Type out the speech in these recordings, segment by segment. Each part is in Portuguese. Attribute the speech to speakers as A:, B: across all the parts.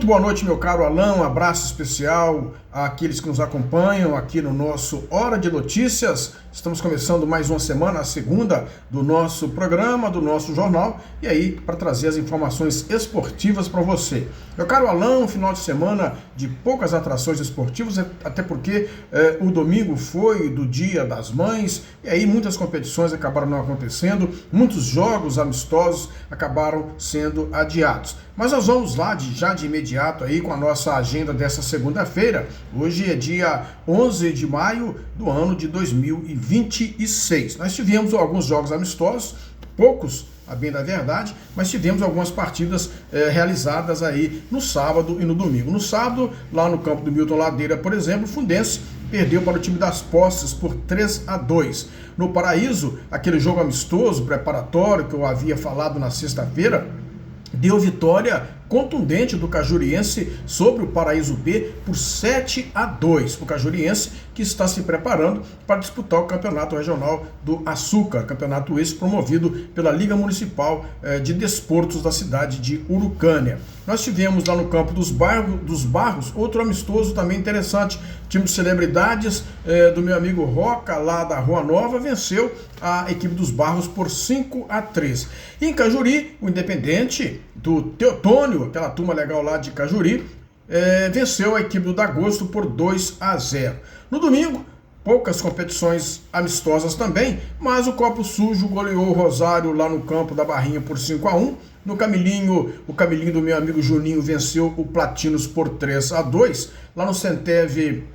A: boa noite, meu caro Alan, um abraço especial àqueles que nos acompanham aqui no nosso Hora de Notícias. Estamos começando mais uma semana, a segunda do nosso programa, do nosso jornal, e aí para trazer as informações esportivas para você. Meu caro Alan, um final de semana de poucas atrações esportivas, até porque o domingo foi do Dia das Mães, e aí muitas competições acabaram não acontecendo, muitos jogos amistosos acabaram sendo adiados. Mas nós vamos lá já de imediato aí com a nossa agenda dessa segunda-feira. Hoje é dia 11 de maio do ano de 2026. Nós tivemos alguns jogos amistosos, poucos, a bem da verdade, mas tivemos algumas partidas realizadas aí no sábado e no domingo. No sábado, lá no campo do Milton Ladeira, por exemplo, o Fluminense perdeu para o time das Posses por 3-2. No Paraíso, aquele jogo amistoso, preparatório, que eu havia falado na sexta-feira, deu vitória contundente do Cajuriense sobre o Paraíso B por 7-2. O Cajuriense que está se preparando para disputar o Campeonato Regional do Açúcar, campeonato esse promovido pela Liga Municipal de Desportos da cidade de Urucânia. Nós tivemos lá no campo dos Barros outro amistoso também interessante. O time de celebridades do meu amigo Roca, lá da Rua Nova, venceu a equipe dos Barros por 5-3. E em Cajuri, o Independente do Teotônio, aquela turma legal lá de Cajuri, venceu a equipe do Dagosto por 2-0. No domingo, poucas competições amistosas também, mas o Copo Sujo goleou o Rosário lá no campo da Barrinha por 5-1. No Camilinho, o Camilinho do meu amigo Juninho venceu o Platinos por 3-2. Lá no Centeve,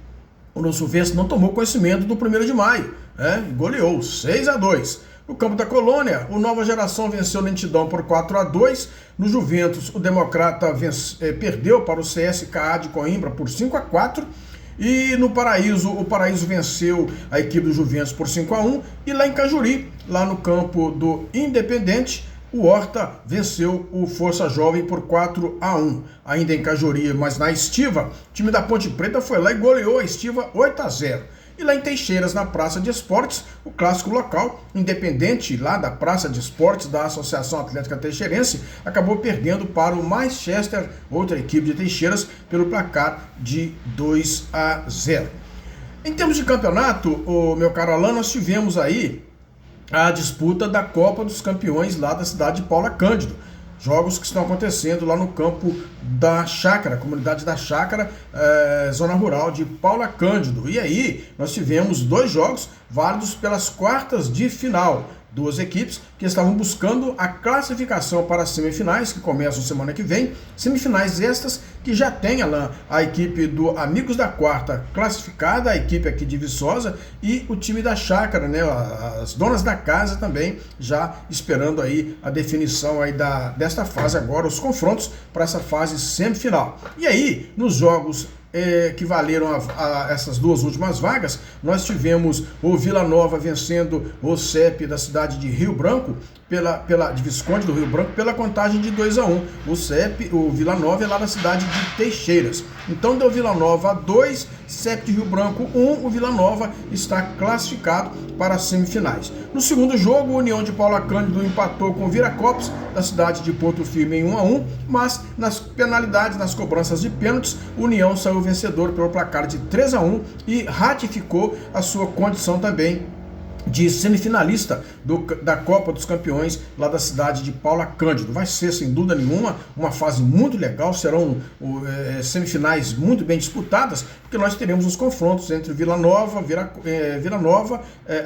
A: o nosso Vence não tomou conhecimento do 1º de maio, goleou 6-2. No campo da Colônia, o Nova Geração venceu o Lentidão por 4-2. No Juventus, o Democrata perdeu para o CSKA de Coimbra por 5-4. E no Paraíso, o Paraíso venceu a equipe do Juventus por 5-1. E lá em Cajuri, lá no campo do Independente, o Horta venceu o Força Jovem por 4-1. Ainda em Cajuri, mas na Estiva, o time da Ponte Preta foi lá e goleou a Estiva 8-0. E lá em Teixeiras, na Praça de Esportes, o clássico local, Independente, lá da Praça de Esportes da Associação Atlética Teixeirense, acabou perdendo para o Manchester, outra equipe de Teixeiras, pelo placar de 2-0. Em termos de campeonato, meu caro Alan, nós tivemos aí a disputa da Copa dos Campeões lá da cidade de Paula Cândido. Jogos que estão acontecendo lá no campo da Chácara, comunidade da Chácara, zona rural de Paula Cândido. E aí nós tivemos 2 jogos válidos pelas quartas de final. 2 equipes que estavam buscando a classificação para as semifinais, que começam semana que vem. Semifinais estas que já tem a equipe do Amigos da Quarta classificada, a equipe aqui de Viçosa, e o time da Chácara, as donas da casa também, já esperando aí a definição aí desta fase agora, os confrontos para essa fase semifinal. E aí, nos jogos que valeram essas 2 últimas vagas, nós tivemos o Vila Nova vencendo o CEP da cidade de Rio Branco, de Visconde do Rio Branco, pela contagem de 2-1. O Vila Nova é lá na cidade de Teixeiras. Então deu Vila Nova 2, CEP de Rio Branco 1, o Vila Nova está classificado para as semifinais. No segundo jogo, o União de Paula Cândido empatou com o Viracopos, da cidade de Porto Firme, em 1-1, mas nas penalidades, nas cobranças de pênaltis, o União saiu vencedor pelo placar de 3-1 e ratificou a sua condição também de semifinalista da Copa dos Campeões lá da cidade de Paula Cândido. Vai ser, sem dúvida nenhuma, uma fase muito legal, serão semifinais muito bem disputadas, porque nós teremos os confrontos entre Vila Nova,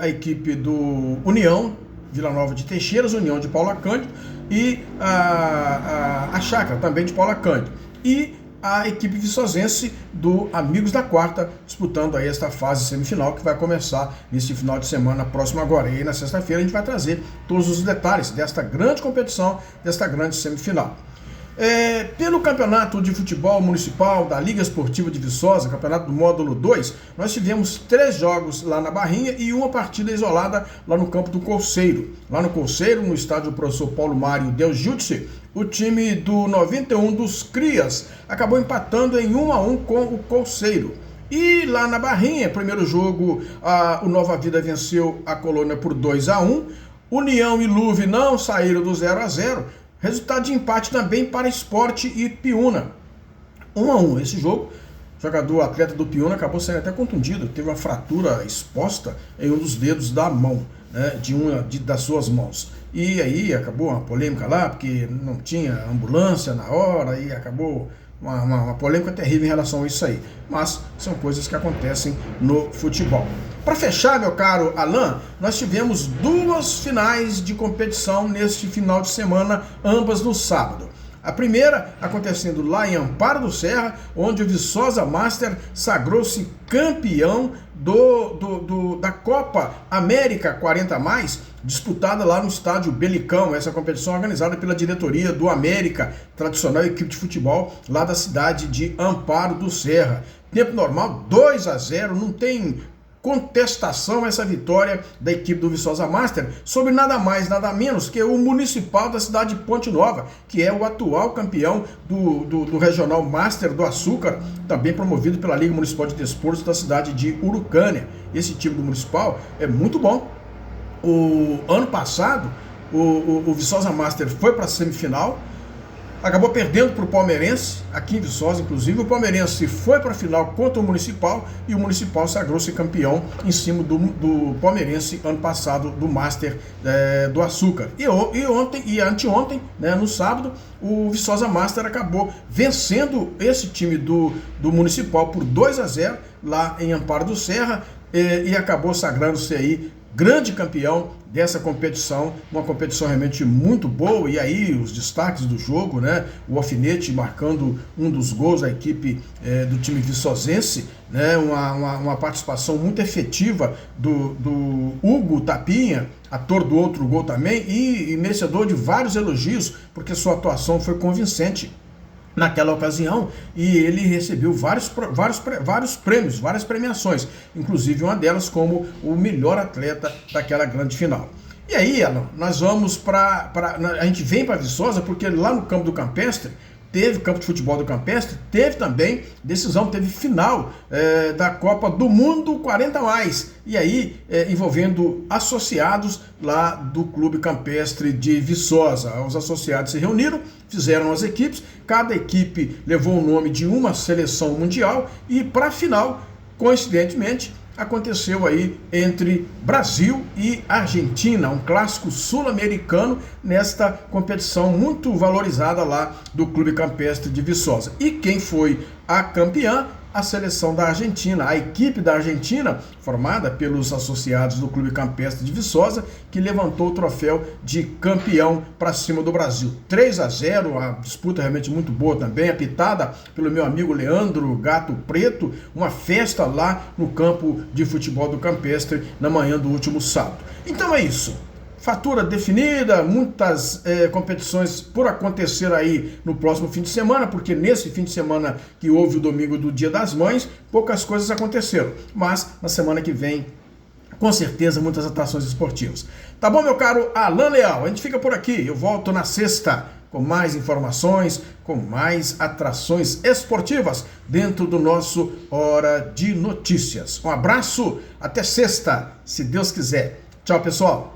A: a equipe do União, Vila Nova de Teixeiras, União de Paula Cândido, e a Chácara, também de Paula Cândido. E a equipe viçosense do Amigos da Quarta, disputando aí esta fase semifinal que vai começar nesse final de semana próximo agora. E aí na sexta-feira a gente vai trazer todos os detalhes desta grande competição, desta grande semifinal. Pelo campeonato de futebol municipal da Liga Esportiva de Viçosa, campeonato do módulo 2, nós tivemos 3 jogos lá na Barrinha e uma partida isolada lá no campo do Colseiro. Lá no Colseiro, no estádio do professor Paulo Mário Deus Jutsi, o time do 91 dos Crias acabou empatando em 1-1 com o Colseiro. E lá na Barrinha, primeiro jogo, o Nova Vida venceu a Colônia por 2-1. União e Luve não saíram do 0-0. Resultado de empate também para Sport e Piúna. 1-1 esse jogo. O jogador atleta do Pione acabou sendo até contundido, teve uma fratura exposta em um dos dedos da mão, né, das suas mãos. E aí acabou uma polêmica lá, porque não tinha ambulância na hora, e acabou uma polêmica terrível em relação a isso aí. Mas são coisas que acontecem no futebol. Para fechar, meu caro Alan, nós tivemos 2 finais de competição neste final de semana, ambas no sábado. A primeira acontecendo lá em Amparo do Serra, onde o Viçosa Master sagrou-se campeão da Copa América 40+, disputada lá no estádio Belicão. Essa competição organizada pela diretoria do América, tradicional equipe de futebol lá da cidade de Amparo do Serra. Tempo normal, 2-0, não tem contestação essa vitória da equipe do Viçosa Master sobre nada mais, nada menos que o Municipal da cidade de Ponte Nova, que é o atual campeão do Regional Master do Açúcar, também promovido pela Liga Municipal de Desportos da cidade de Urucânia. Esse time do Municipal é muito bom. O ano passado, o Viçosa Master foi para a semifinal, acabou perdendo para o Palmeirense, aqui em Viçosa, inclusive. O Palmeirense foi para a final contra o Municipal e o Municipal sagrou-se campeão em cima do Palmeirense ano passado, do Master do Açúcar. E ontem e anteontem, né, no sábado, o Viçosa Master acabou vencendo esse time do Municipal por 2-0 lá em Amparo do Serra e acabou sagrando-se aí grande campeão dessa competição, uma competição realmente muito boa. E aí os destaques do jogo, né? O Alfinete marcando um dos gols da equipe do time viçosense, né? Uma participação muito efetiva do Hugo Tapinha, ator do outro gol também, e merecedor de vários elogios, porque sua atuação foi convincente naquela ocasião, e ele recebeu vários prêmios, várias premiações, inclusive uma delas como o melhor atleta daquela grande final. E aí, Alan, nós vamos a gente vem para Viçosa porque lá no campo do Campestre, teve campo de futebol do Campestre, teve também decisão, teve final da Copa do Mundo 40+, e aí envolvendo associados lá do Clube Campestre de Viçosa. Os associados se reuniram, fizeram as equipes, cada equipe levou o nome de uma seleção mundial, e para a final, coincidentemente, aconteceu aí entre Brasil e Argentina, um clássico sul-americano nesta competição muito valorizada lá do Clube Campestre de Viçosa. E quem foi a campeã? A seleção da Argentina, a equipe da Argentina, formada pelos associados do Clube Campestre de Viçosa, que levantou o troféu de campeão para cima do Brasil. 3-0, a disputa realmente muito boa também, apitada pelo meu amigo Leandro Gato Preto, uma festa lá no campo de futebol do Campestre na manhã do último sábado. Então é isso. Fatura definida, muitas competições por acontecer aí no próximo fim de semana, porque nesse fim de semana que houve o domingo do Dia das Mães, poucas coisas aconteceram. Mas na semana que vem, com certeza, muitas atrações esportivas. Tá bom, meu caro Alan Leal? A gente fica por aqui. Eu volto na sexta com mais informações, com mais atrações esportivas dentro do nosso Hora de Notícias. Um abraço, até sexta, se Deus quiser. Tchau, pessoal.